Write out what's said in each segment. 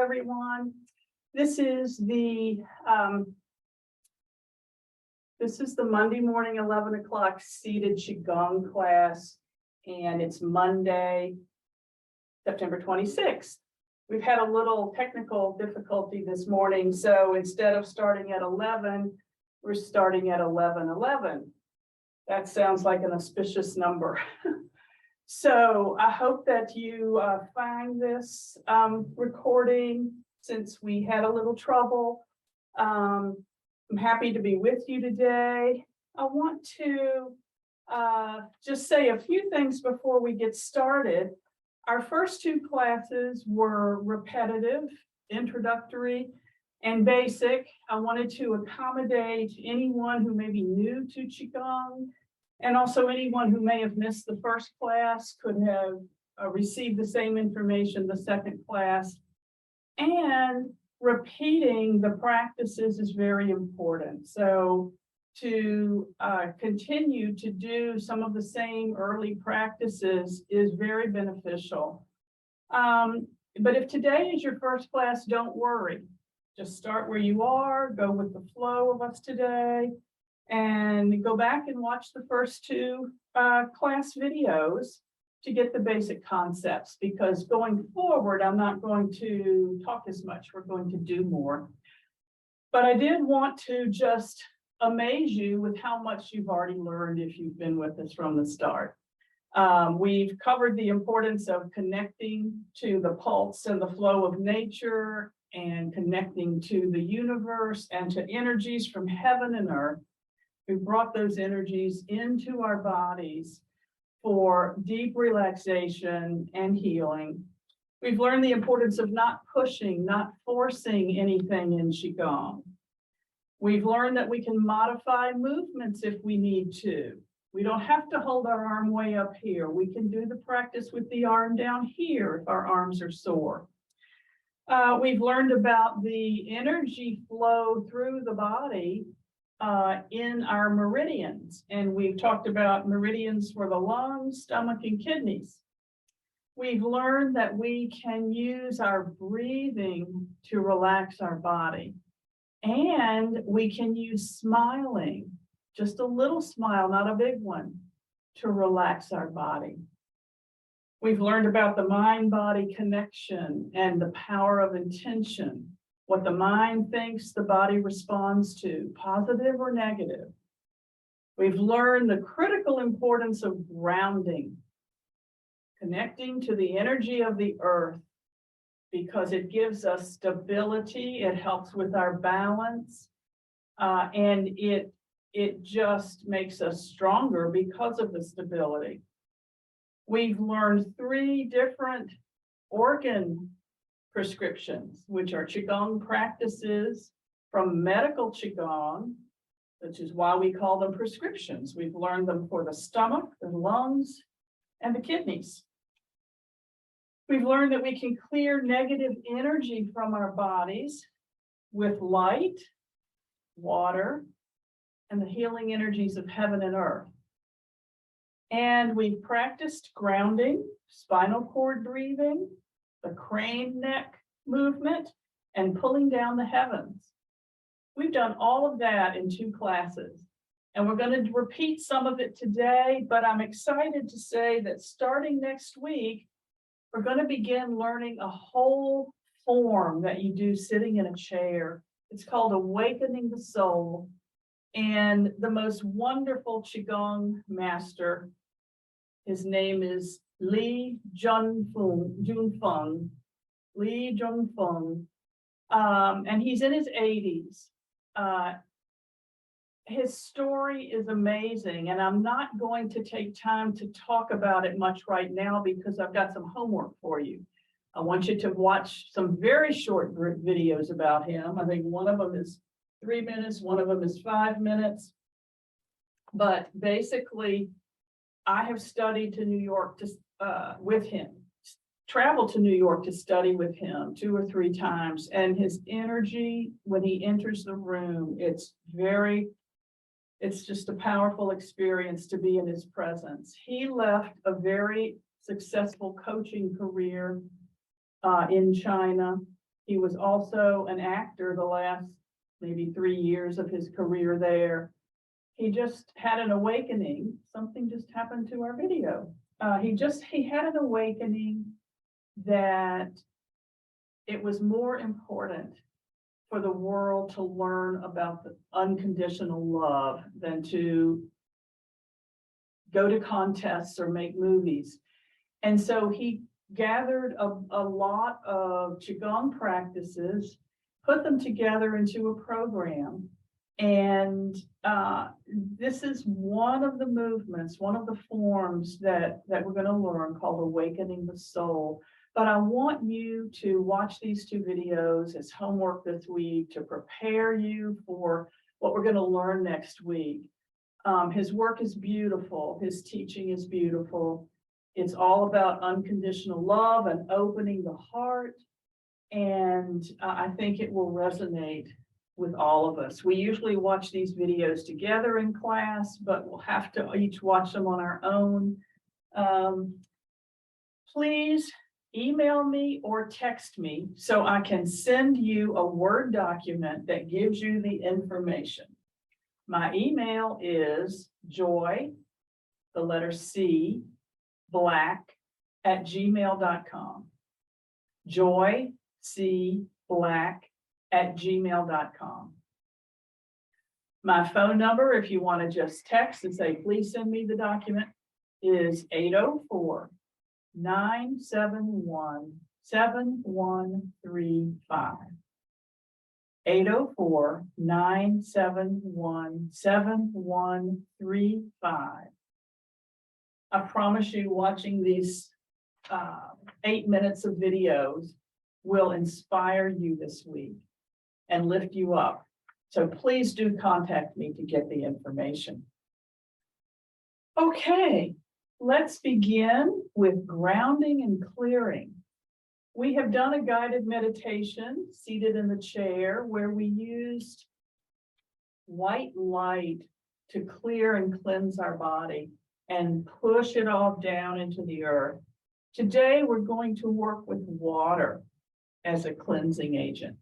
everyone. This is the Monday morning 11 o'clock seated Qigong class, and it's Monday, September 26th. We've had a little technical difficulty this morning, so instead of starting at 11, we're starting at 11:11. That sounds like an auspicious number. So I hope that you find this recording, since we had a little trouble. I'm happy to be with you today. I want to just say a few things before we get started. Our first two classes were repetitive, introductory, and basic. I wanted to accommodate anyone who may be new to Qigong, and also anyone who may have missed the first class could have received the same information the second class. And repeating the practices is very important. So to continue to do some of the same early practices is very beneficial. But if today is your first class, don't worry. Just start where you are, go with the flow of us today, and go back and watch the first two class videos to get the basic concepts, because going forward, I'm not going to talk as much. We're going to do more. But I did want to just amaze you with how much you've already learned if you've been with us from the start. We've covered the importance of connecting to the pulse and the flow of nature, and connecting to the universe and to energies from heaven and earth. We brought those energies into our bodies for deep relaxation and healing. We've learned the importance of not pushing, not forcing anything in Qigong. We've learned that we can modify movements if we need to. We don't have to hold our arm way up here. We can do the practice with the arm down here if our arms are sore. We've learned about the energy flow through the body in our meridians, and we've talked about meridians for the lungs, stomach, and kidneys. We've learned that we can use our breathing to relax our body, and we can use smiling, just a little smile, not a big one, to relax our body. We've learned about the mind-body connection and the power of intention. What the mind thinks, the body responds to, positive or negative. We've learned the critical importance of grounding, connecting to the energy of the earth, because it gives us stability, it helps with our balance, and it just makes us stronger because of the stability. We've learned 3 different organ prescriptions, which are Qigong practices from medical Qigong, which is why we call them prescriptions. We've learned them for the stomach, the lungs, and the kidneys. We've learned that we can clear negative energy from our bodies with light, water, and the healing energies of heaven and earth. And we've practiced grounding, spinal cord breathing, the crane neck movement, and pulling down the heavens. We've done all of that in 2 classes, and we're going to repeat some of it today, but I'm excited to say that starting next week, we're going to begin learning a whole form that you do sitting in a chair. It's called Awakening the Soul, and the most wonderful Qigong master, his name is Li Junfeng, and he's in his 80s. His story is amazing, and I'm not going to take time to talk about it much right now because I've got some homework for you. I want you to watch some very short videos about him. I think one of them is 3 minutes, one of them is 5 minutes. But basically, I have studied to New York with him, traveled to New York to study with him 2 or 3 times, and his energy when he enters the room, it's just a powerful experience to be in his presence. He left a very successful coaching career in China, He was also an actor the last maybe 3 years of his career there. He just had an awakening. Something just happened to our video. He had an awakening that it was more important for the world to learn about the unconditional love than to go to contests or make movies. And so he gathered a lot of Qigong practices, put them together into a program. And this is one of the movements, one of the forms that we're going to learn, called Awakening the Soul. But I want you to watch these 2 videos as homework this week to prepare you for what we're going to learn next week. His work is beautiful. His teaching is beautiful. It's all about unconditional love and opening the heart. And I think it will resonate with all of us. We usually watch these videos together in class, but we'll have to each watch them on our own. Please email me or text me so I can send you a Word document that gives you the information. My email is joy, the letter C, black@gmail.com. Joy, C, black@gmail.com. My phone number, if you want to just text and say, please send me the document, is 804-971-7135. 804-971-7135. I promise you, watching these 8 minutes of videos will inspire you this week and lift you up. So please do contact me to get the information. Okay, let's begin with grounding and clearing. We have done a guided meditation seated in the chair where we used white light to clear and cleanse our body and push it all down into the earth. Today, we're going to work with water as a cleansing agent.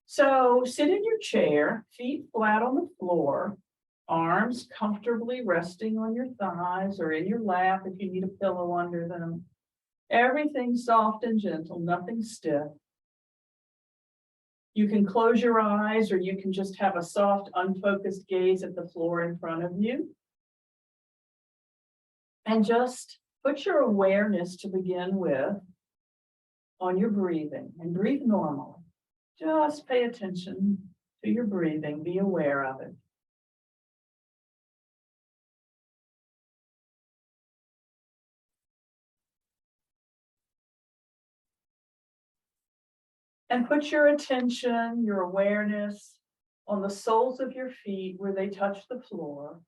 So sit in your chair, feet flat on the floor, arms comfortably resting on your thighs or in your lap if you need a pillow under them. Everything soft and gentle, nothing stiff. You can close your eyes or you can just have a soft, unfocused gaze at the floor in front of you. And just put your awareness to begin with on your breathing and breathe normally. Just pay attention to your breathing, be aware of it. And put your attention, your awareness on the soles of your feet where they touch the floor,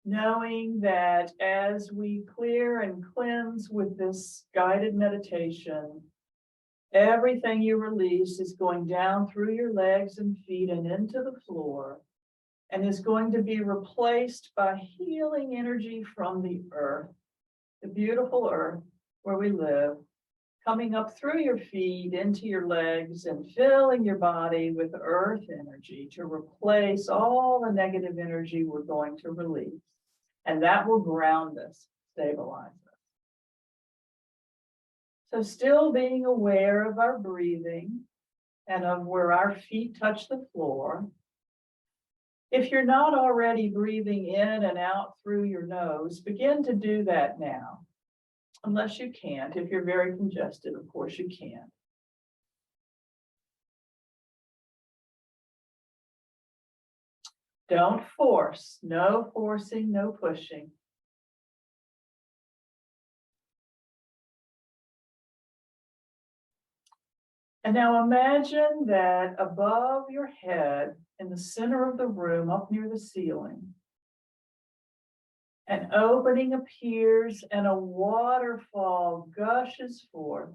knowing that as we clear and cleanse with this guided meditation, everything you release is going down through your legs and feet and into the floor, and is going to be replaced by healing energy from the earth, the beautiful earth where we live, coming up through your feet into your legs and filling your body with earth energy to replace all the negative energy we're going to release. And that will ground us, stabilize us. So still being aware of our breathing and of where our feet touch the floor. If you're not already breathing in and out through your nose, begin to do that now. Unless you can't. If you're very congested, of course you can. Don't force. No forcing, no pushing. And now imagine that above your head, in the center of the room, up near the ceiling, an opening appears and a waterfall gushes forth.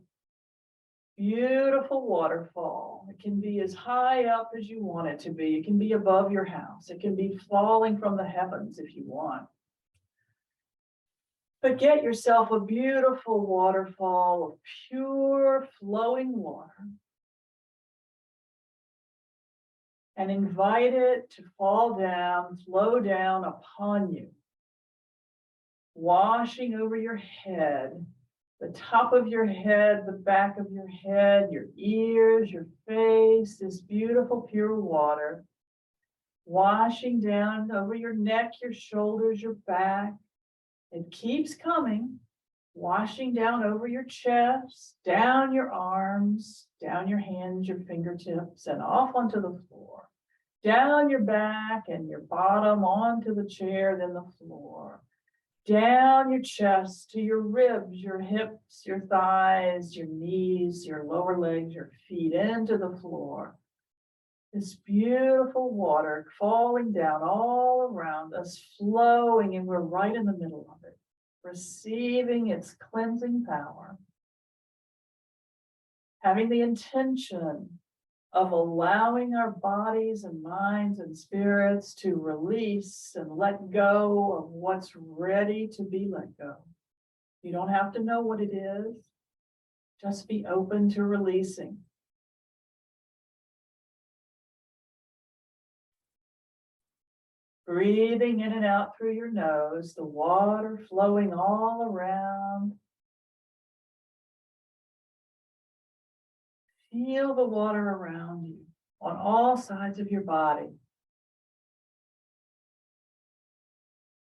Beautiful waterfall. It can be as high up as you want it to be. It can be above your house. It can be falling from the heavens if you want. But get yourself a beautiful waterfall of pure flowing water. and invite it to fall down, flow down upon you, washing over your head, the top of your head, the back of your head, your ears, your face, this beautiful pure water, washing down over your neck, your shoulders, your back. It keeps coming, washing down over your chest, down your arms, down your hands, your fingertips, and off onto the floor. Down your back and your bottom onto the chair, then the floor. Down your chest to your ribs, your hips, your thighs, your knees, your lower legs, your feet, into the floor. This beautiful water falling down all around us, flowing, and we're right in the middle of it, receiving its cleansing power. Having the intention of allowing our bodies and minds and spirits to release and let go of what's ready to be let go. You don't have to know what it is. Just be open to releasing. Breathing in and out through your nose, the water flowing all around. Feel the water around you on all sides of your body.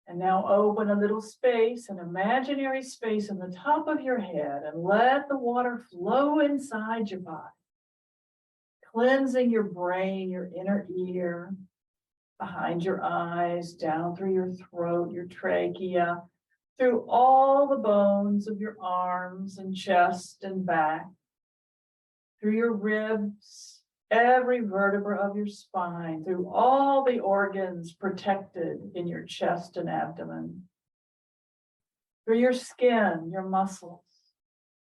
And now open a little space, an imaginary space in the top of your head, and let the water flow inside your body, cleansing your brain, your inner ear, behind your eyes, down through your throat, your trachea, through all the bones of your arms and chest and back, through your ribs, every vertebra of your spine, through all the organs protected in your chest and abdomen, through your skin, your muscles.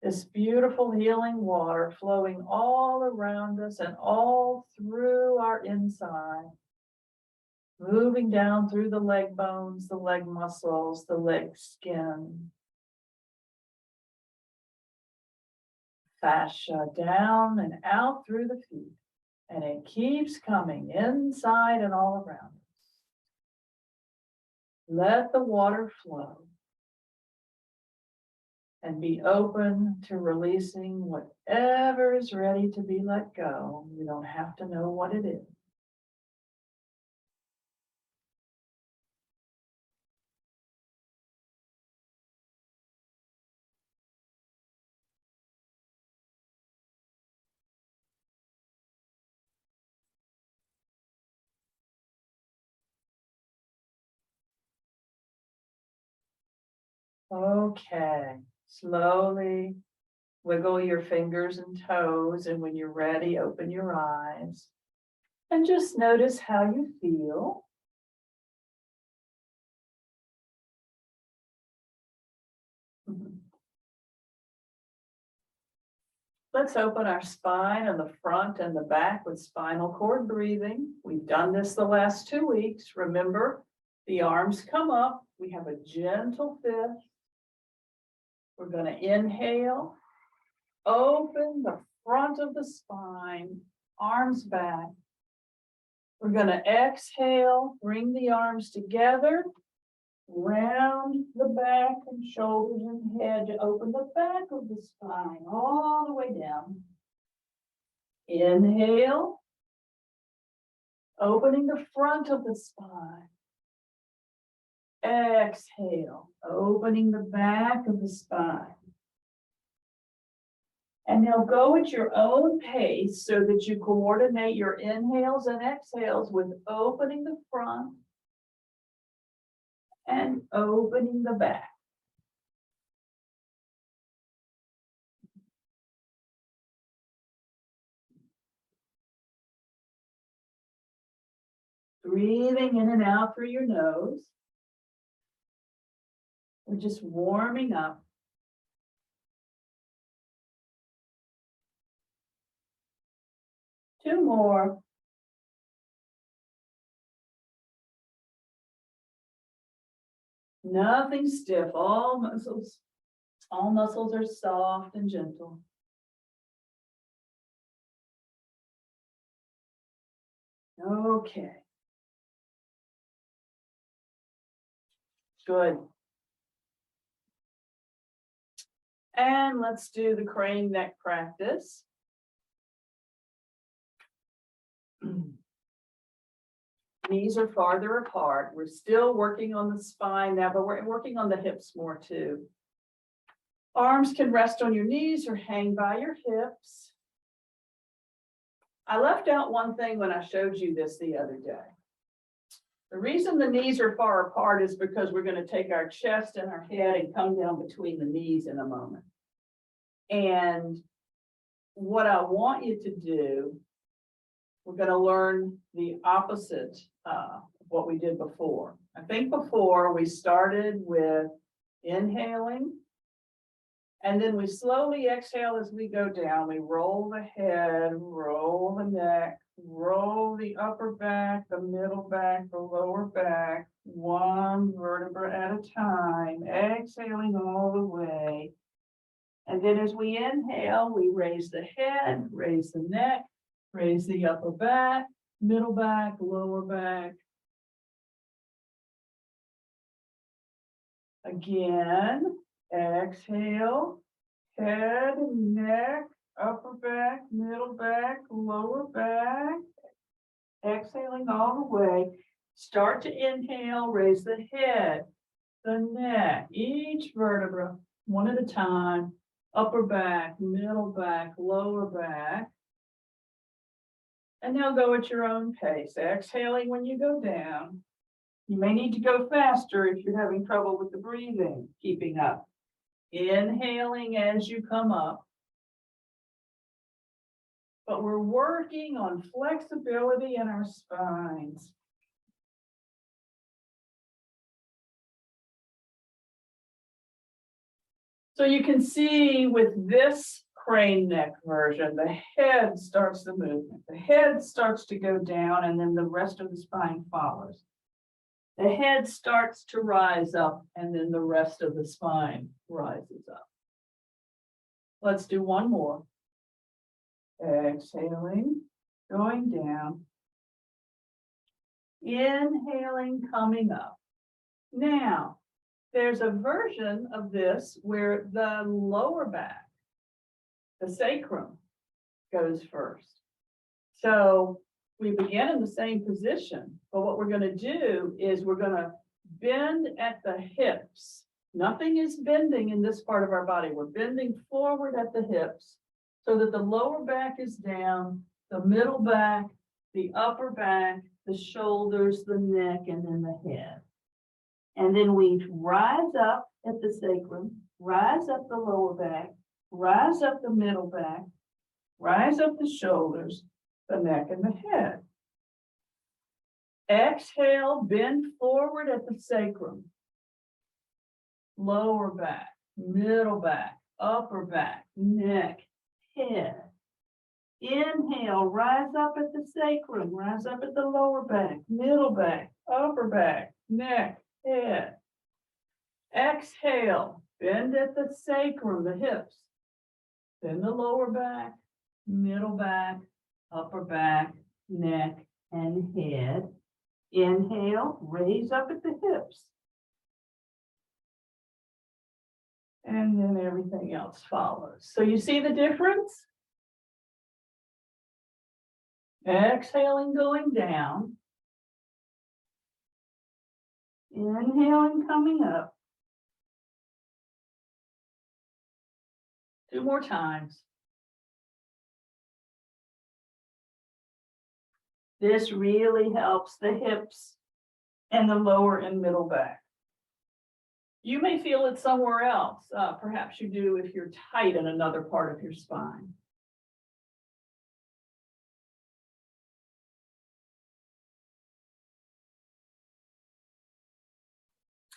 This beautiful healing water flowing all around us and all through our inside, moving down through the leg bones, the leg muscles, the leg skin, fascia, down and out through the feet. And it keeps coming inside and all around us. Let the water flow and be open to releasing whatever is ready to be let go. You don't have to know what it is. Okay, slowly wiggle your fingers and toes, and when you're ready, open your eyes. And just notice how you feel. Let's open our spine on the front and the back with spinal cord breathing. We've done this the last 2 weeks. Remember, the arms come up. We have a gentle fist. We're going to inhale, open the front of the spine, arms back. We're going to exhale, bring the arms together, round the back and shoulders and head to open the back of the spine all the way down. Inhale, opening the front of the spine. Exhale, opening the back of the spine. And now go at your own pace so that you coordinate your inhales and exhales with opening the front and opening the back. Breathing in and out through your nose. We're just warming up. Two more. Nothing stiff, all muscles are soft and gentle. Okay. Good. And let's do the crane neck practice. Knees are farther apart. We're still working on the spine now, but we're working on the hips more too. Arms can rest on your knees or hang by your hips. I left out one thing when I showed you this the other day. The reason the knees are far apart is because we're going to take our chest and our head and come down between the knees in a moment. And what I want you to do, we're going to learn the opposite of what we did before. I think before we started with inhaling, and then we slowly exhale as we go down. We roll the head, roll the neck, roll the upper back, the middle back, the lower back, one vertebra at a time, exhaling all the way. And then as we inhale, we raise the head, raise the neck, raise the upper back, middle back, lower back. Again, exhale, head, neck, upper back, middle back, lower back. Exhaling all the way. Start to inhale, raise the head, the neck, each vertebra, one at a time. Upper back, middle back, lower back. And now go at your own pace, exhaling when you go down. You may need to go faster if you're having trouble with the breathing, keeping up. Inhaling as you come up. But we're working on flexibility in our spines. So you can see with this crane neck version, the head starts the movement. The head starts to go down and then the rest of the spine follows. The head starts to rise up and then the rest of the spine rises up. Let's do one more. Exhaling, going down. Inhaling, coming up. Now, there's a version of this where the lower back, the sacrum, goes first. So we begin in the same position, but what we're going to do is we're going to bend at the hips. Nothing is bending in this part of our body. We're bending forward at the hips so that the lower back is down, the middle back, the upper back, the shoulders, the neck, and then the head. And then we rise up at the sacrum, rise up the lower back, rise up the middle back, rise up the shoulders, the neck, and the head. Exhale, bend forward at the sacrum, lower back, middle back, upper back, neck, head. Inhale, rise up at the sacrum, rise up at the lower back, middle back, upper back, neck, head. Exhale, bend at the sacrum, the hips, then the lower back, middle back, upper back, neck, and head. Inhale, raise up at the hips. And then everything else follows. So you see the difference? Exhaling, going down. Inhaling, coming up. 2 more times. This really helps the hips and the lower and middle back. You may feel it somewhere else. Perhaps you do if you're tight in another part of your spine.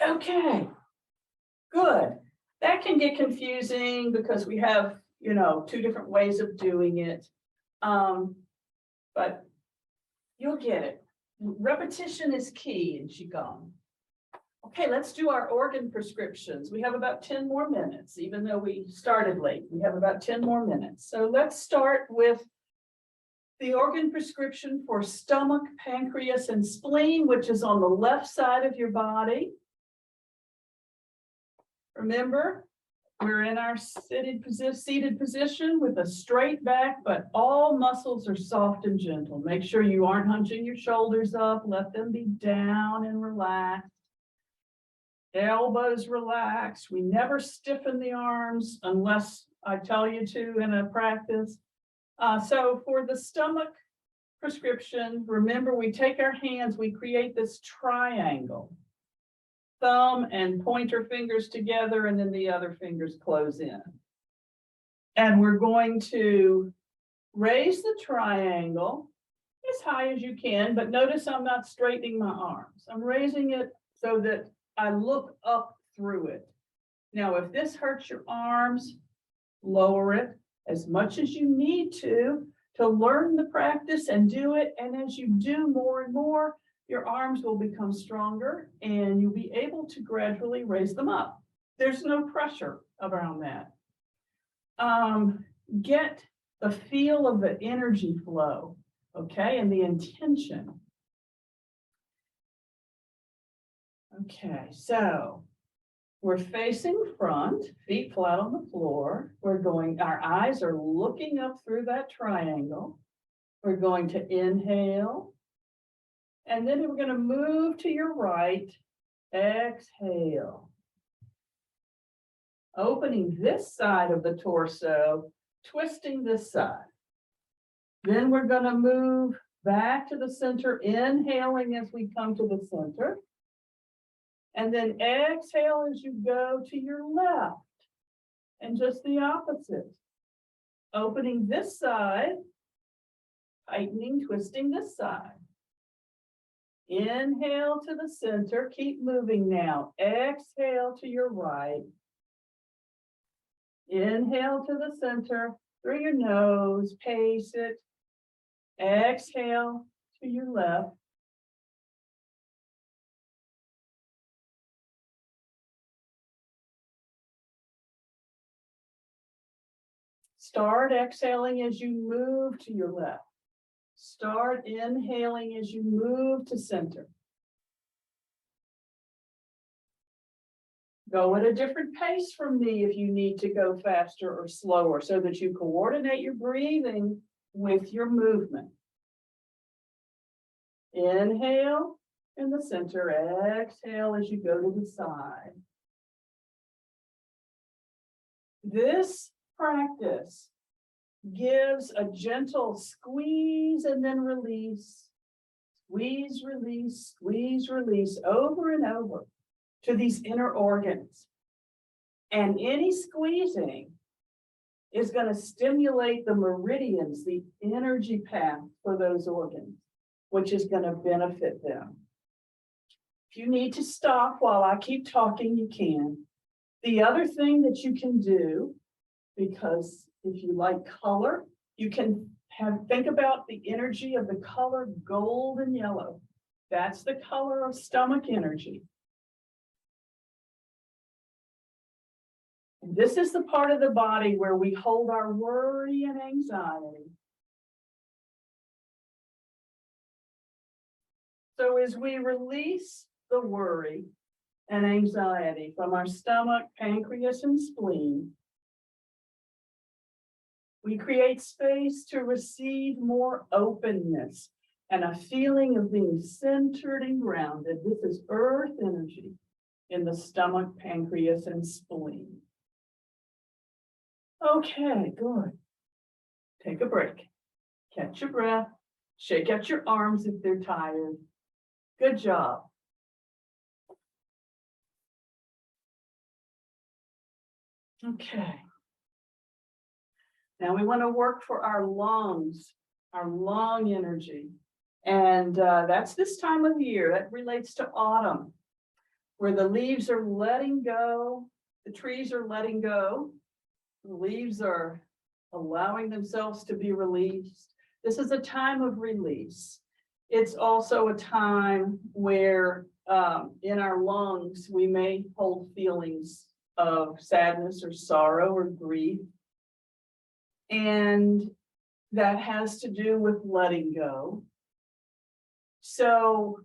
Okay, good. That can get confusing because we have, 2 different ways of doing it. But you'll get it. Repetition is key in Qigong. Okay, let's do our organ prescriptions. We have about 10 more minutes, even though we started late. We have about 10 more minutes. So let's start with The organ prescription for stomach, pancreas, and spleen, which is on the left side of your body. Remember, we're in our seated position with a straight back, but all muscles are soft and gentle. Make sure you aren't hunching your shoulders up. Let them be down and relaxed. Elbows relaxed. We never stiffen the arms unless I tell you to in a practice. So for the stomach prescription, remember we take our hands, we create this triangle. Thumb and pointer fingers together, and then the other fingers close in. And we're going to raise the triangle as high as you can, but notice I'm not straightening my arms. I'm raising it so that I look up through it. Now, if this hurts your arms, lower it as much as you need to learn the practice and do it. And as you do more and more, your arms will become stronger and you'll be able to gradually raise them up. There's no pressure around that. Get the feel of the energy flow, okay, and the intention. Okay, so we're facing front, feet flat on the floor. Our eyes are looking up through that triangle. We're going to inhale. And then we're going to move to your right. Exhale. Opening this side of the torso, twisting this side. Then we're going to move back to the center, inhaling as we come to the center. And then exhale as you go to your left. And just the opposite. Opening this side, tightening, twisting this side. Inhale to the center, keep moving now. Exhale to your right. Inhale to the center, through your nose, pace it. Exhale to your left. Start exhaling as you move to your left. Start inhaling as you move to center. Go at a different pace from me if you need to go faster or slower so that you coordinate your breathing with your movement. Inhale in the center, exhale as you go to the side. This practice gives a gentle squeeze and then release. Squeeze, release, squeeze, release, over and over to these inner organs. And any squeezing is going to stimulate the meridians, the energy path for those organs, which is going to benefit them. If you need to stop while I keep talking, you can. The other thing that you can do, because if you like color, you can think about the energy of the color gold and yellow. That's the color of stomach energy. And this is the part of the body where we hold our worry and anxiety. So as we release the worry and anxiety from our stomach, pancreas, and spleen, we create space to receive more openness and a feeling of being centered and grounded. This is earth energy in the stomach, pancreas, and spleen. Okay, good. Take a break. Catch your breath. Shake out your arms if they're tired. Good job. Okay. Now we want to work for our lungs, our lung energy. And that's this time of year. That relates to autumn, where the leaves are letting go, the trees are letting go, the leaves are allowing themselves to be released. This is a time of release. It's also a time where in our lungs, we may hold feelings of sadness or sorrow or grief. And that has to do with letting go. So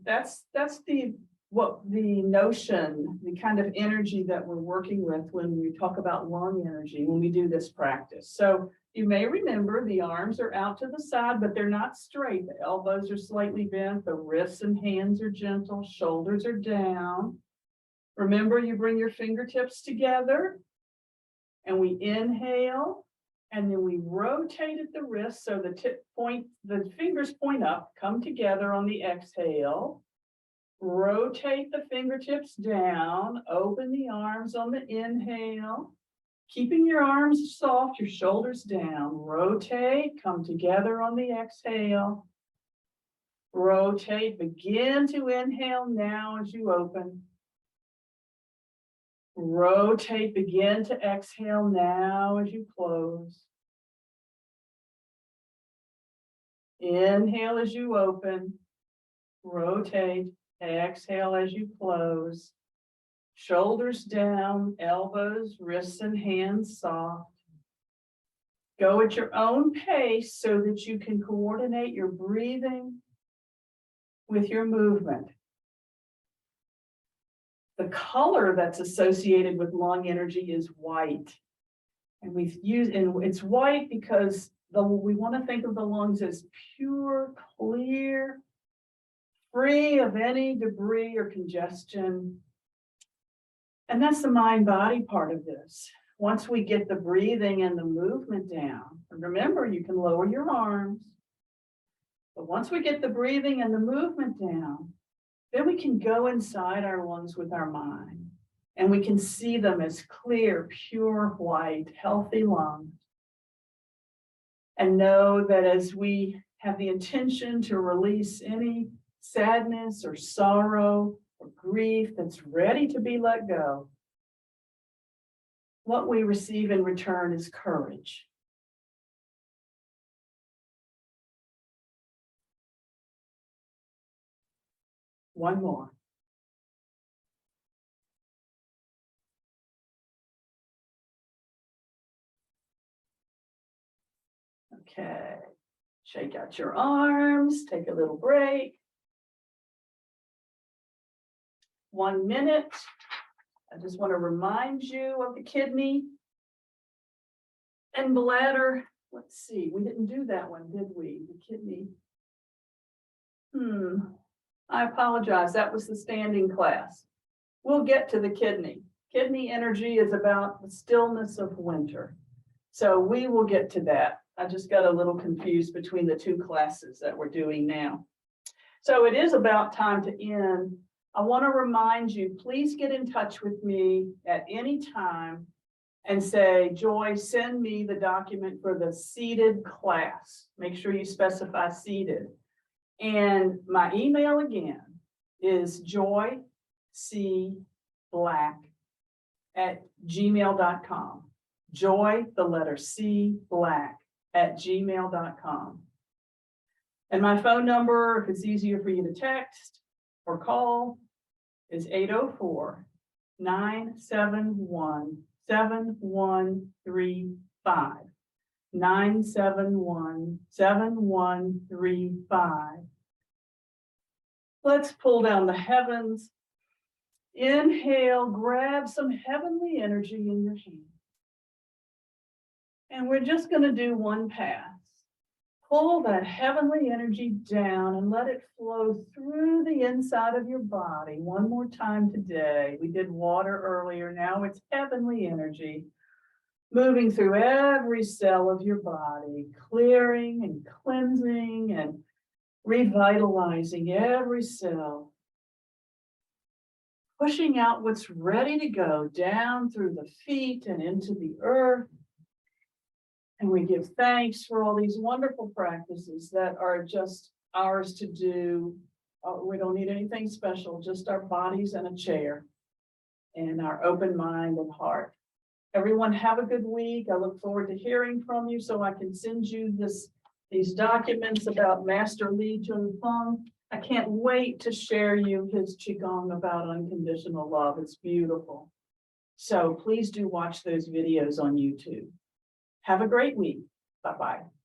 that's the notion, the kind of energy that we're working with when we talk about lung energy, when we do this practice. So you may remember the arms are out to the side, but they're not straight. The elbows are slightly bent. The wrists and hands are gentle. Shoulders are down. Remember, you bring your fingertips together and we inhale, and then we rotate at the wrist so the fingers point up, come together on the exhale. Rotate the fingertips down, open the arms on the inhale, keeping your arms soft, your shoulders down. Rotate, come together on the exhale. Rotate, begin to inhale now as you open. Rotate, begin to exhale now as you close. Inhale as you open. Rotate, exhale as you close. Shoulders down, elbows, wrists, and hands soft. Go at your own pace so that you can coordinate your breathing with your movement. The color that's associated with lung energy is white. And it's white because we want to think of the lungs as pure, clear, free of any debris or congestion. And that's the mind-body part of this. Once we get the breathing and the movement down, and remember, you can lower your arms. But once we get the breathing and the movement down, then we can go inside our lungs with our mind. And we can see them as clear, pure, white, healthy lungs. And know that as we have the intention to release any sadness or sorrow or grief that's ready to be let go, what we receive in return is courage. One more. Okay, shake out your arms, take a little break. 1 minute. I just want to remind you of the kidney and bladder. Let's see, we didn't do that one, did we? The kidney. I apologize, that was the standing class. We'll get to the kidney. Kidney energy is about the stillness of winter. So we will get to that. I just got a little confused between the two classes that we're doing now. So it is about time to end. I want to remind you, please get in touch with me at any time and say, Joy, send me the document for the seated class. Make sure you specify seated. And my email again is joycblack@gmail.com. Joy, the letter C, black, @gmail.com. And my phone number, if it's easier for you to text or call, is 804-971-7135. 971-7135. Let's pull down the heavens. Inhale, grab some heavenly energy in your hand. And we're just going to do one pass. Pull that heavenly energy down and let it flow through the inside of your body. One more time today. We did water earlier. Now it's heavenly energy moving through every cell of your body, clearing and cleansing and revitalizing every cell. Pushing out what's ready to go down through the feet and into the earth. And we give thanks for all these wonderful practices that are just ours to do. We don't need anything special, just our bodies and a chair and our open mind and heart. Everyone have a good week. I look forward to hearing from you so I can send you these documents about Master Li Junfeng. I can't wait to share you his Qigong about unconditional love. It's beautiful. So please do watch those videos on YouTube. Have a great week. Bye-bye.